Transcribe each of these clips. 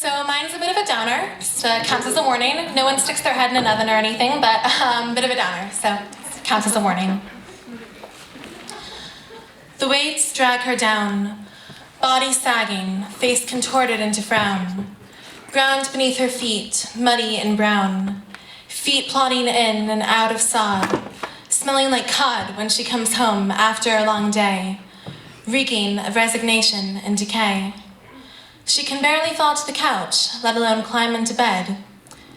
So mine's a bit of a downer, just counts as a warning. No one sticks their head in an oven or anything, but a bit of a downer, so counts as a warning. The weights drag her down, body sagging, face contorted into frown. Ground beneath her feet, muddy and brown. Feet plodding in and out of sod, smelling like cod when she comes home after a long day, reeking of resignation and decay. She can barely fall to the couch, let alone climb into bed.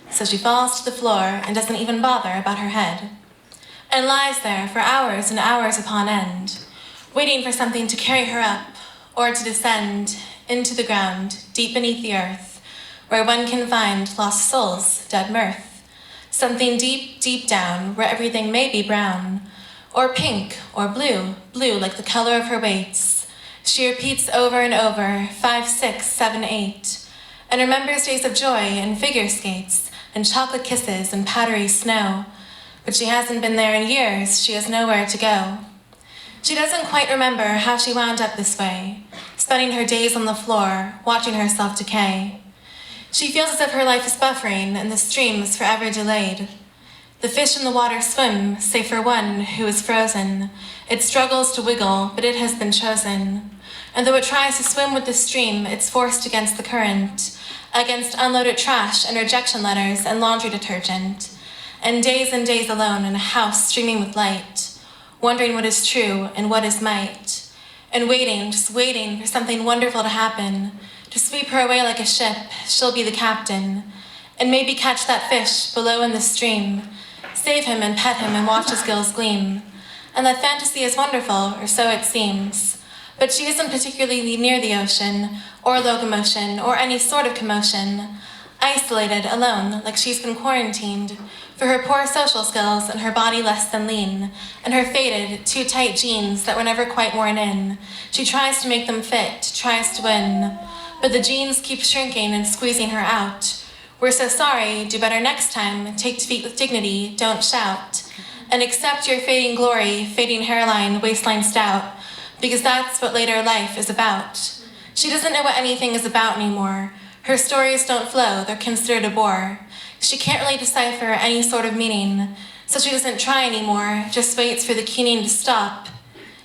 So she falls to the floor and doesn't even bother about her head, and lies there for hours and hours upon end, waiting for something to carry her up or to descend into the ground, deep beneath the earth, where one can find lost souls, dead mirth. Something deep, deep down, where everything may be brown, or pink, or blue, blue like the color of her weights. She repeats over and over, 5, 6, 7, 8, and remembers days of joy and figure skates, and chocolate kisses and powdery snow. But she hasn't been there in years, she has nowhere to go. She doesn't quite remember how she wound up this way, spending her days on the floor, watching herself decay. She feels as if her life is buffering and the stream is forever delayed. The fish in the water swim, save for one who is frozen. It struggles to wiggle, but it has been chosen. And though it tries to swim with the stream, it's forced against the current, against unloaded trash and rejection letters and laundry detergent, and days alone in a house streaming with light, wondering what is true and what is might, and waiting, just waiting for something wonderful to happen, to sweep her away like a ship. She'll be the captain, and maybe catch that fish below in the stream, save him and pet him and watch his gills gleam. And that fantasy is wonderful, or so it seems. But she isn't particularly near the ocean, or locomotion, or any sort of commotion. Isolated, alone, like she's been quarantined, for her poor social skills and her body less than lean, and her faded, too tight jeans that were never quite worn in. She tries to make them fit, tries to win, but the jeans keep shrinking and squeezing her out. We're so sorry, do better next time, take defeat with dignity, don't shout, and accept your fading glory, fading hairline, waistline stout, because that's what later life is about. She doesn't know what anything is about anymore. Her stories don't flow, they're considered a bore. She can't really decipher any sort of meaning, so she doesn't try anymore, just waits for the keening to stop.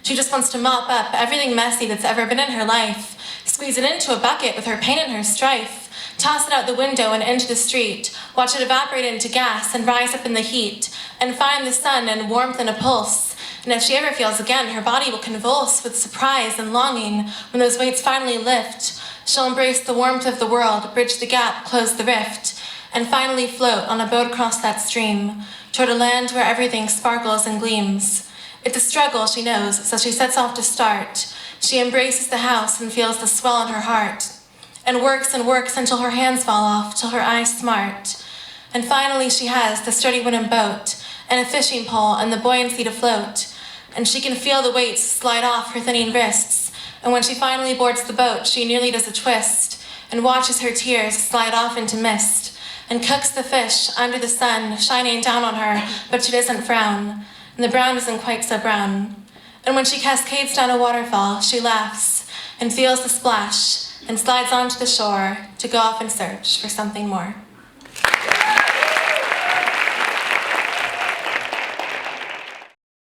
She just wants to mop up everything messy that's ever been in her life, squeeze it into a bucket with her pain and her strife, toss it out the window and into the street, watch it evaporate into gas and rise up in the heat, and find the sun and warmth and a pulse. And if she ever feels again, her body will convulse with surprise and longing when those weights finally lift. She'll embrace the warmth of the world, bridge the gap, close the rift, and finally float on a boat across that stream, toward a land where everything sparkles and gleams. It's a struggle, she knows, so she sets off to start. She embraces the house and feels the swell in her heart, and works until her hands fall off, till her eyes smart. And finally she has the sturdy wooden boat, and a fishing pole and the buoyancy to float, and she can feel the weights slide off her thinning wrists, and when she finally boards the boat, she nearly does a twist, and watches her tears slide off into mist, and cooks the fish under the sun, shining down on her, but she doesn't frown, and the brown isn't quite so brown. And when she cascades down a waterfall, she laughs, and feels the splash, and slides onto the shore to go off and search for something more.